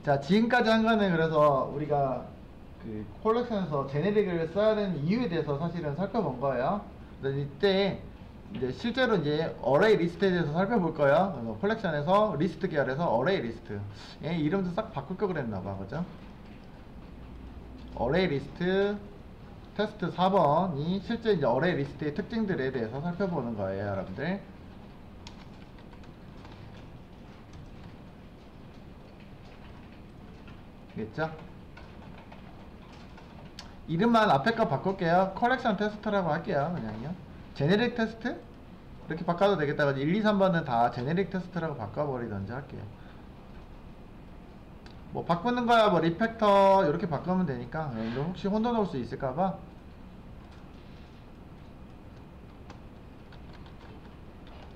자, 지금까지 한 거는 그래서 우리가 그 콜렉션에서 제네릭을 써야 되는 이유에 대해서 사실은 살펴본 거예요. 그래서 이때 이제 실제로 이제 어레이 리스트에 대해서 살펴볼 거예요. 그래서 콜렉션에서 리스트 계열에서 어레이 리스트. 얘 이름도 싹 바꿀 거 그랬나봐, 그죠? 어레이 리스트 테스트 4번이 실제 이제 어레이 리스트의 특징들에 대해서 살펴보는 거예요, 여러분들. 알겠죠? 이름만 앞에 거 바꿀게요. 컬렉션 테스트라고 할게요. 그냥요. 제네릭 테스트? 이렇게 바꿔도 되겠다. 1, 2, 3번은 다 제네릭 테스트라고 바꿔버리던지 할게요. 뭐 바꾸는 거야 뭐 리팩터 이렇게 바꾸면 되니까. 이거 혹시 혼돈 올 수 있을까봐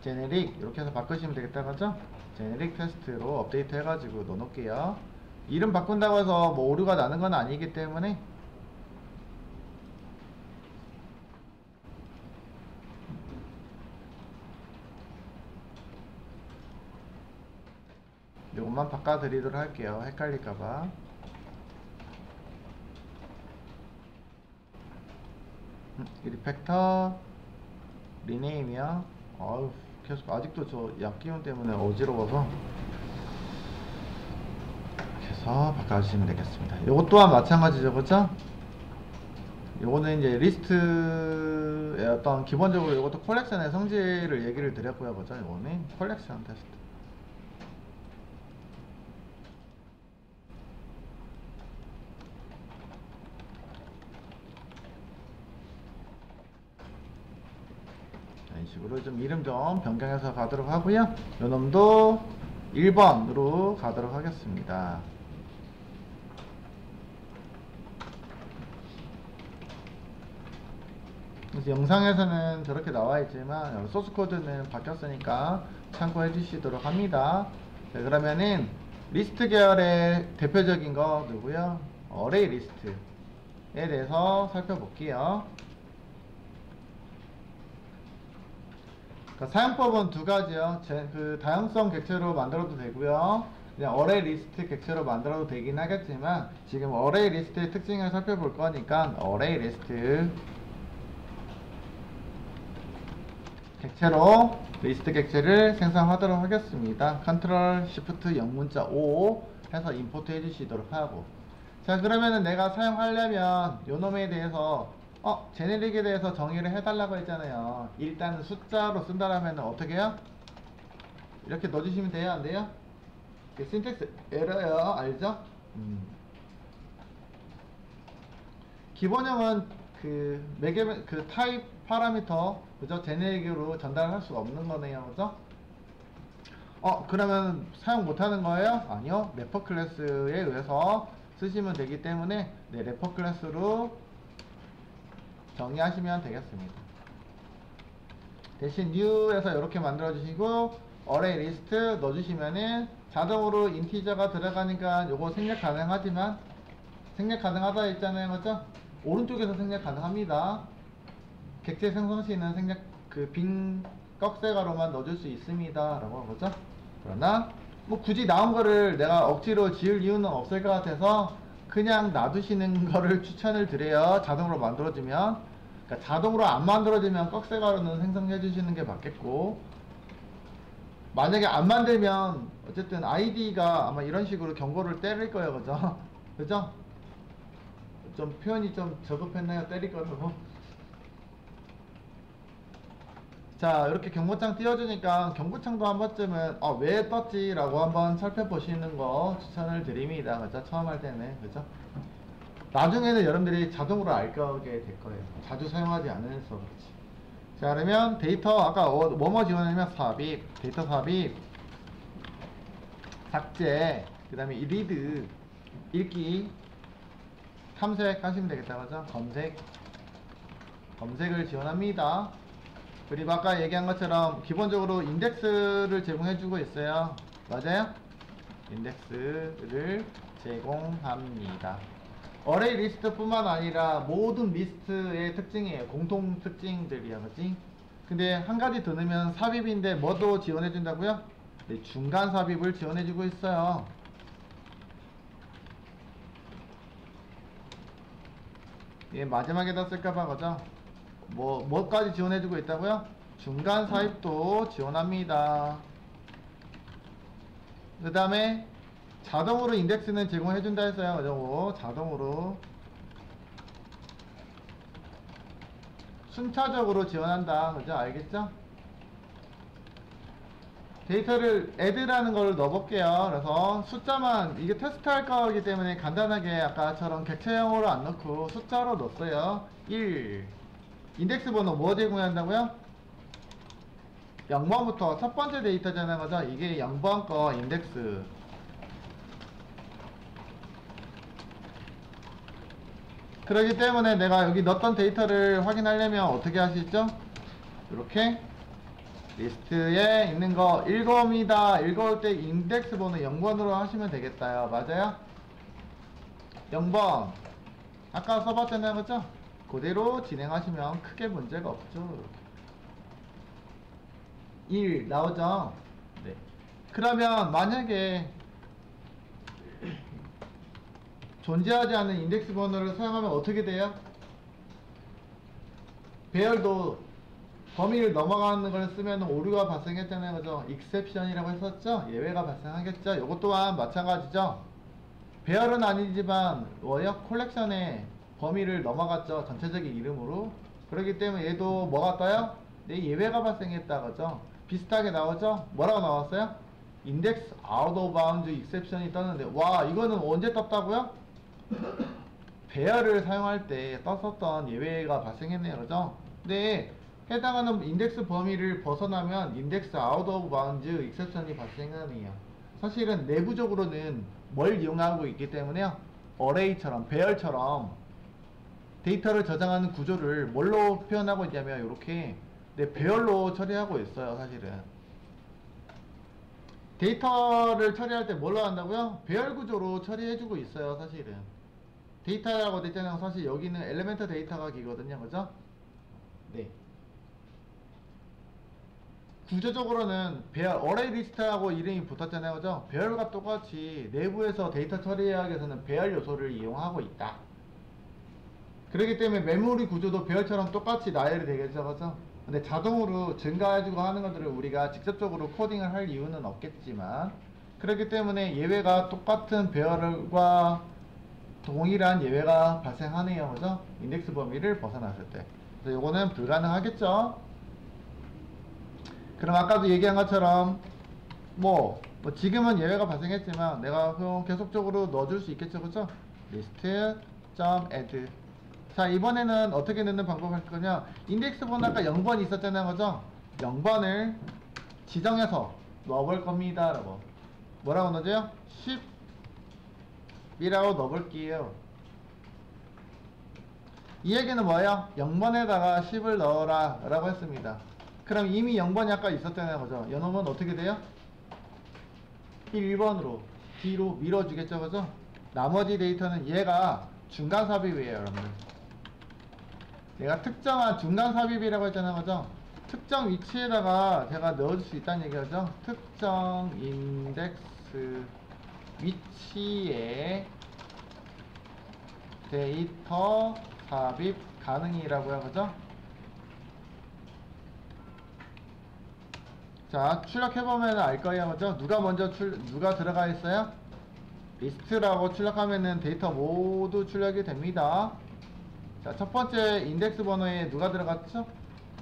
제네릭 이렇게 해서 바꾸시면 되겠다, 그죠? 제네릭 테스트로 업데이트 해가지고 넣어놓을게요. 이름 바꾼다고 해서 뭐 오류가 나는 건 아니기 때문에 요것만 바꿔드리도록 할게요. 헷갈릴까봐. 리팩터 리네임이야. 아유, 계속 아직도 저 약기운 때문에 어지러워서 해서 바꿔주시면 되겠습니다. 요것 또한 마찬가지죠, 그죠? 요거는 이제 리스트의 어떤 기본적으로 요것도 콜렉션의 성질을 얘기를 드렸고요, 그죠? 요거는 콜렉션 테스트. 이런 식으로 좀 이름 좀 변경해서 가도록 하고요. 요놈도 1번으로 가도록 하겠습니다. 그래서 영상에서는 저렇게 나와 있지만 소스 코드는 바뀌었으니까 참고해 주시도록 합니다. 자, 그러면은 리스트 계열의 대표적인 거 누구요? 어레이 리스트에 대해서 살펴볼게요. 사용법은 두 가지요. 그 다양성 객체로 만들어도 되고요. 그냥 어레이 리스트 객체로 만들어도 되긴 하겠지만 지금 어레이 리스트의 특징을 살펴볼 거니까 어레이 리스트 객체로 리스트 객체를 생성하도록 하겠습니다. 컨트롤 시프트 영문자 O 해서 임포트 해주시도록 하고, 자, 그러면은 내가 사용하려면 요놈에 대해서 제네릭에 대해서 정의를 해달라고 했잖아요. 일단 숫자로 쓴다라면 어떻게 해요? 이렇게 넣어주시면 돼요, 안 돼요? 신텍스 에러요, 알죠? 기본형은 그 타입 파라미터, 그죠? 제네릭으로 전달할 수가 없는 거네요, 그죠? 그러면 사용 못하는 거예요? 아니요. 래퍼 클래스에 의해서 쓰시면 되기 때문에 네, 래퍼 클래스로 정의하시면 되겠습니다. 대신 new에서 이렇게 만들어 주시고 어레이 리스트 넣어주시면은 자동으로 인티저가 들어가니까 요거 생략 가능하지만, 생략 가능하다 했잖아요, 그죠? 오른쪽에서 생략 가능합니다. 객체 생성 시는 생략 빈 꺽쇠가로만 넣어줄 수 있습니다 라고 하죠. 그러나 뭐 굳이 나온 거를 내가 억지로 지을 이유는 없을 것 같아서 그냥 놔두시는 거를 추천을 드려요. 자동으로 만들어지면. 그러니까 자동으로 안 만들어지면 꺽쇠가루는 생성해 주시는 게 맞겠고, 만약에 안 만들면 어쨌든 ID가 아마 이런 식으로 경고를 때릴 거예요, 그죠? 그죠? 좀 표현이 좀 저급했나요? 때릴 거라고. 자, 이렇게 경고창 띄워주니까 경고창도 한 번쯤은 왜 떴지? 라고 한번 살펴보시는 거 추천을 드립니다. 그죠? 처음 할 때는. 그죠? 나중에는 여러분들이 자동으로 알 거게 될 거예요. 자주 사용하지 않아서 그렇지. 자, 그러면 데이터 아까 뭐뭐 지원하냐면 삽입, 데이터 삽입, 삭제, 그 다음에 리드, 읽기, 탐색 하시면 되겠다. 그죠? 검색을 지원합니다. 그리고 아까 얘기한 것처럼 기본적으로 인덱스를 제공해주고 있어요. 맞아요? 인덱스를 제공합니다. 어레이 리스트 뿐만 아니라 모든 리스트의 특징이에요. 공통 특징들이야, 그치? 근데 한 가지 더 넣으면 삽입인데 뭐도 지원해준다고요? 네, 중간 삽입을 지원해주고 있어요. 얘 마지막에다 쓸까봐 그죠? 뭐까지 지원해주고 있다고요? 중간 삽입도 지원합니다. 그 다음에 자동으로 인덱스는 제공해준다 했어요. 그죠? 자동으로 순차적으로 지원한다. 그죠? 알겠죠? 데이터를 add라는 걸 넣어볼게요. 그래서 숫자만, 이게 테스트 할 거기 때문에 간단하게 아까처럼 객체형으로 안 넣고 숫자로 넣었어요. 1. 인덱스 번호 뭐 제공한다고요? 0번부터 첫 번째 데이터잖아요. 그죠? 이게 0번 거 인덱스. 그렇기 때문에 내가 여기 넣었던 데이터를 확인하려면 어떻게 하시죠? 이렇게 리스트에 있는 거 읽어옵니다. 읽어올 때 인덱스 번호 0번으로 하시면 되겠다요. 맞아요? 0번 아까 써봤잖아요. 그죠? 그대로 진행하시면 크게 문제가 없죠. 1 나오죠? 네. 그러면 만약에 존재하지 않는 인덱스 번호를 사용하면 어떻게 돼요? 배열도 범위를 넘어가는 걸 쓰면 오류가 발생했잖아요. 그죠? exception이라고 했었죠? 예외가 발생하겠죠? 이것 또한 마찬가지죠? 배열은 아니지만 뭐예요? 콜렉션의 범위를 넘어갔죠? 전체적인 이름으로. 그렇기 때문에 얘도 뭐가 떠요? 네, 예외가 발생했다. 그죠? 비슷하게 나오죠? 뭐라고 나왔어요? index out of bounds exception이 떴는데, 와, 이거는 언제 떴다고요? 배열을 사용할 때 떴었던 예외가 발생했네요. 그죠? 근데 해당하는 인덱스 범위를 벗어나면 인덱스 out of bounds exception이 발생하네요. 사실은 내부적으로는 뭘 이용하고 있기 때문에요. 어레이처럼, 배열처럼 데이터를 저장하는 구조를 뭘로 표현하고 있냐면 이렇게 배열로 처리하고 있어요. 사실은 데이터를 처리할 때 뭘로 한다고요? 배열 구조로 처리해주고 있어요. 사실은 데이터라고 됐잖아요. 사실 여기는 엘리멘트 데이터가 기거든요. 그죠? 네. 구조적으로는 배열, 어레이 리스트하고 이름이 붙었잖아요. 그죠? 배열과 똑같이 내부에서 데이터 처리하기 위해서는 배열 요소를 이용하고 있다. 그렇기 때문에 메모리 구조도 배열처럼 똑같이 나열이 되겠죠. 그죠? 근데 자동으로 증가해주고 하는 것들을 우리가 직접적으로 코딩을 할 이유는 없겠지만, 그렇기 때문에 예외가 똑같은 배열과 동일한 예외가 발생하네요. 그죠? 인덱스 범위를 벗어났을 때. 그래서 요거는 불가능하겠죠? 그럼 아까도 얘기한 것처럼 뭐 지금은 예외가 발생했지만 내가 그럼 계속적으로 넣어줄 수 있겠죠. 그죠? list.add. 자, 이번에는 어떻게 넣는 방법을 할 거냐? 인덱스 번호 아까 0번 있었잖아요. 그죠? 0번을 지정해서 넣어볼 겁니다. 라고. 뭐라고 넣어줘요? 10이라고 넣어볼게요. 이 얘기는 뭐예요? 0번에다가 10을 넣어라 라고 했습니다. 그럼 이미 0번이 아까 있었잖아요. 그죠? 연호는 어떻게 돼요? 1번으로 뒤로 밀어주겠죠. 그죠? 나머지 데이터는 얘가 중간 삽입이에요. 여러분, 얘가 특정한 중간 삽입이라고 했잖아요. 그죠? 특정 위치에다가 제가 넣어줄 수 있다는 얘기죠. 특정 인덱스 위치에 데이터 삽입 가능이라고요. 그죠? 자, 출력해보면 알 거예요. 그죠? 누가 먼저 누가 들어가 있어요? 리스트라고 출력하면은 데이터 모두 출력이 됩니다. 자, 첫 번째 인덱스 번호에 누가 들어갔죠?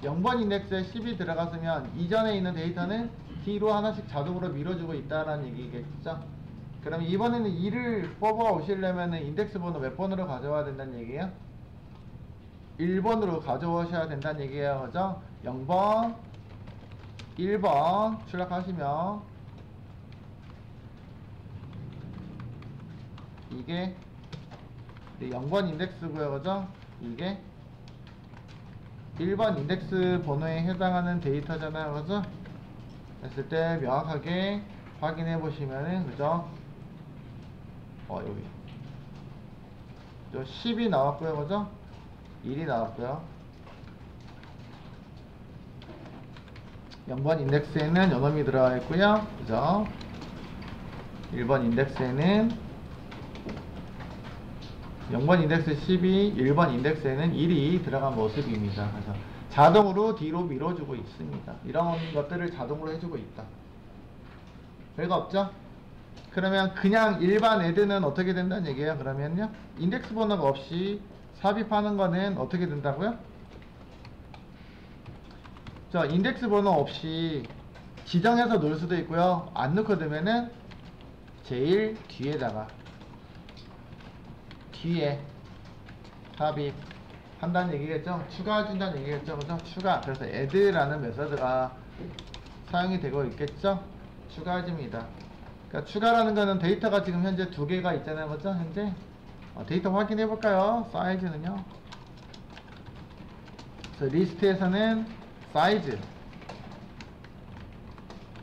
0번 인덱스에 10이 들어갔으면 이전에 있는 데이터는 뒤로 하나씩 자동으로 밀어주고 있다라는 얘기겠죠? 그럼 이번에는 2를 뽑아 오시려면은 인덱스 번호 몇 번으로 가져와야 된다는 얘기예요? 1번으로 가져오셔야 된다는 얘기예요. 그죠? 0번 1번 출력하시면 이게 0번 인덱스고요. 그죠? 이게 1번 인덱스 번호에 해당하는 데이터잖아요. 그죠? 했을 때 명확하게 확인해 보시면은, 그죠? 여기 10이 나왔고요. 그죠? 1이 나왔고요. 0번 인덱스에는 연놈이 들어가 있고요. 그죠? 1번 인덱스에는 0번 인덱스 12, 1번 인덱스에는 1이 들어간 모습입니다. 그래서 자동으로 뒤로 밀어주고 있습니다. 이런 것들을 자동으로 해주고 있다. 별거 없죠? 그러면 그냥 일반 애드는 어떻게 된다는 얘기예요? 그러면요, 인덱스 번호가 없이 삽입하는 거는 어떻게 된다고요? 자, 인덱스 번호 없이 지정해서 놓을 수도 있고요, 안 넣고 두면은 제일 뒤에다가 뒤에 삽입 한다는 얘기겠죠? 추가해준다는 얘기겠죠? 그죠? 추가. 그래서 add라는 메서드가 사용이 되고 있겠죠? 추가해줍니다. 그러니까 추가라는 거는 데이터가 지금 현재 2개가 있잖아요. 그죠? 현재 데이터 확인해 볼까요? 사이즈는요. 그래서 리스트에서는 사이즈,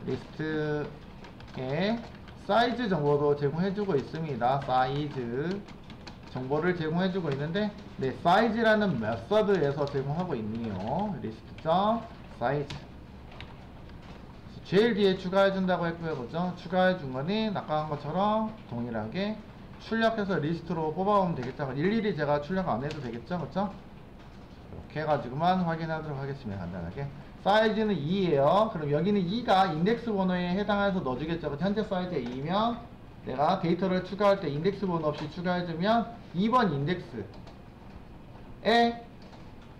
리스트에 사이즈 정보도 제공해주고 있습니다. 사이즈 정보를 제공해주고 있는데, 네, 사이즈라는 메서드에서 제공하고 있네요. 리스트.size 제일 뒤에 추가해준다고 했고요. 그죠? 추가해준 거는 아까 한 것처럼 동일하게 출력해서 리스트로 뽑아오면 되겠죠. 일일이 제가 출력 안 해도 되겠죠. 그죠? 이렇게 해가지고만 확인하도록 하겠습니다. 간단하게. 사이즈는 2예요. 그럼 여기는 2가 인덱스 번호에 해당해서 넣어주겠죠. 현재 사이즈가 2면 내가 데이터를 추가할 때 인덱스 번호 없이 추가해주면 2번 인덱스에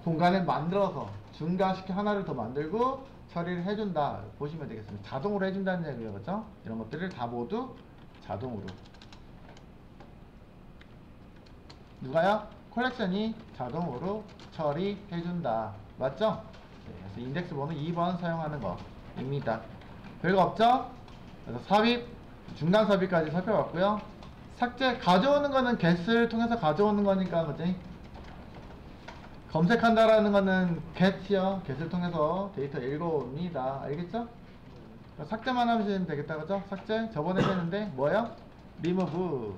공간을 만들어서 중간시켜 하나를 더 만들고 처리를 해준다 보시면 되겠습니다. 자동으로 해준다는 얘기예요. 그렇죠? 이런 것들을 다 모두 자동으로. 누가요? 컬렉션이 자동으로 처리해준다. 맞죠? 네, 그래서 인덱스 번호 2번 사용하는 거입니다. 별거 없죠? 그래서 삽입, 중간 삽입까지 살펴봤고요. 삭제, 가져오는 거는 get을 통해서 가져오는 거니까, 그지? 검색한다라는 거는 get이요. get을 통해서 데이터 읽어옵니다. 알겠죠? 삭제만 하면 되겠다, 그죠? 삭제, 저번에 했는데, 뭐예요? remove.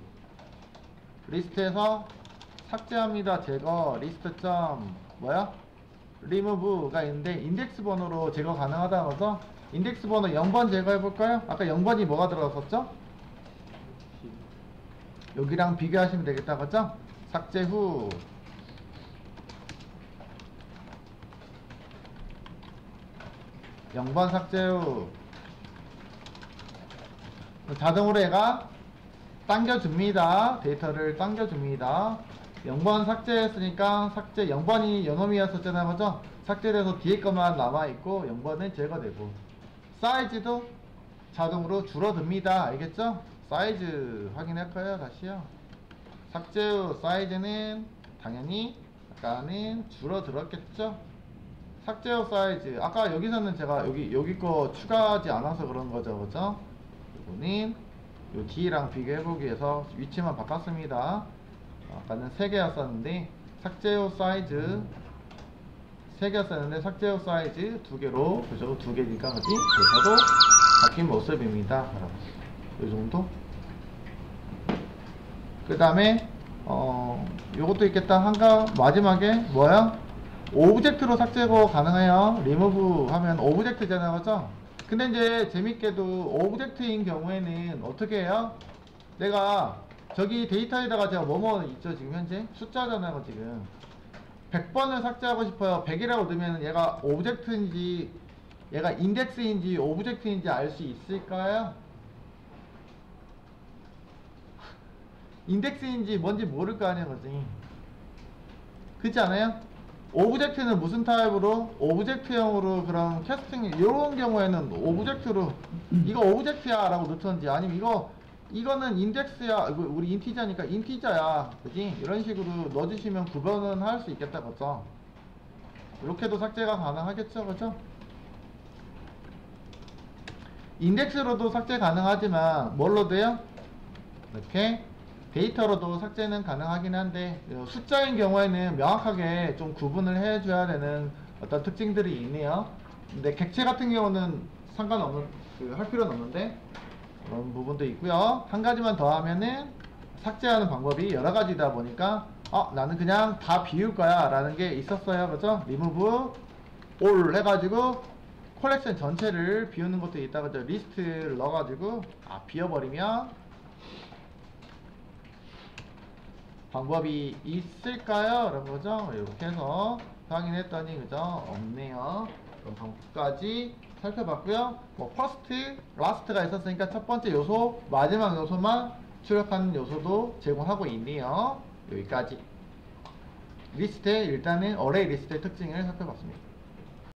리스트에서 삭제합니다. 제거, 리스트 점, 뭐야? remove가 있는데, 인덱스 번호로 제거 가능하다고 해서, 인덱스 번호 0번 제거해볼까요? 아까 0번이 뭐가 들어갔었죠? 여기랑 비교하시면 되겠다, 그죠? 삭제 후. (0번) 삭제 후 자동으로 얘가 당겨줍니다. 데이터를 당겨줍니다. 0번 삭제했으니까 삭제 0번이 요놈이었었잖아요. 그죠? 삭제돼서 뒤에 것만 남아있고 0번은 제거되고, 사이즈도 자동으로 줄어듭니다. 알겠죠? 사이즈 확인할까요? 다시요. 삭제 후 사이즈는 당연히 아까는 줄어들었겠죠? 삭제 후 사이즈, 아까 여기서는 제가 여기 거 추가하지 않아서 그런 거죠. 그죠? 이거는 요 D랑 비교해보기 위해서 위치만 바꿨습니다. 아까는 3개였었는데 삭제 후 사이즈 3개였었는데 삭제 후 사이즈 2개로, 그죠? 2개니까 그지? 데이터도 바뀐 모습입니다. 요 정도? 그 다음에 요것도 있겠다. 한가 마지막에 뭐야? 오브젝트로 삭제가 가능해요. remove 하면 오브젝트잖아요. 그죠? 근데 이제 재밌게도 오브젝트인 경우에는 어떻게 해요? 내가 저기 데이터에다가 제가 뭐뭐 있죠. 지금 현재 숫자잖아요. 지금 100번을 삭제하고 싶어요. 100이라고 넣으면 얘가 오브젝트인지 얘가 인덱스인지 오브젝트인지 알 수 있을까요? 인덱스인지 뭔지 모를 거 아니에요. 그지? 그렇지 않아요? 오브젝트는 무슨 타입으로? 오브젝트형으로 그런 캐스팅, 이런 경우에는 오브젝트로 이거 오브젝트야 라고 넣던지, 아니면 이거는 인덱스야, 이거 우리 인티저니까 인티저야, 그지? 이런 식으로 넣어주시면 구별은 할 수 있겠다. 그죠? 이렇게도 삭제가 가능하겠죠. 그죠? 인덱스로도 삭제 가능하지만 뭘로 돼요? 이렇게 데이터로도 삭제는 가능하긴 한데, 숫자인 경우에는 명확하게 좀 구분을 해줘야 되는 어떤 특징들이 있네요. 근데 객체 같은 경우는 상관없는, 할 필요는 없는데 그런 부분도 있고요. 한 가지만 더 하면은 삭제하는 방법이 여러 가지다 보니까 나는 그냥 다 비울 거야 라는 게 있었어요. 그죠? remove all 해가지고 컬렉션 전체를 비우는 것도 있다. 그죠? 리스트를 넣어가지고 비워버리면 방법이 있을까요? 라는 거죠. 이렇게 해서 확인했더니 그죠? 없네요. 그럼 방법까지 살펴봤고요. 뭐 퍼스트, 라스트가 있었으니까 첫 번째 요소, 마지막 요소만 출력하는 요소도 제공하고 있네요. 여기까지 리스트의 일단은 어레이 리스트의 특징을 살펴봤습니다.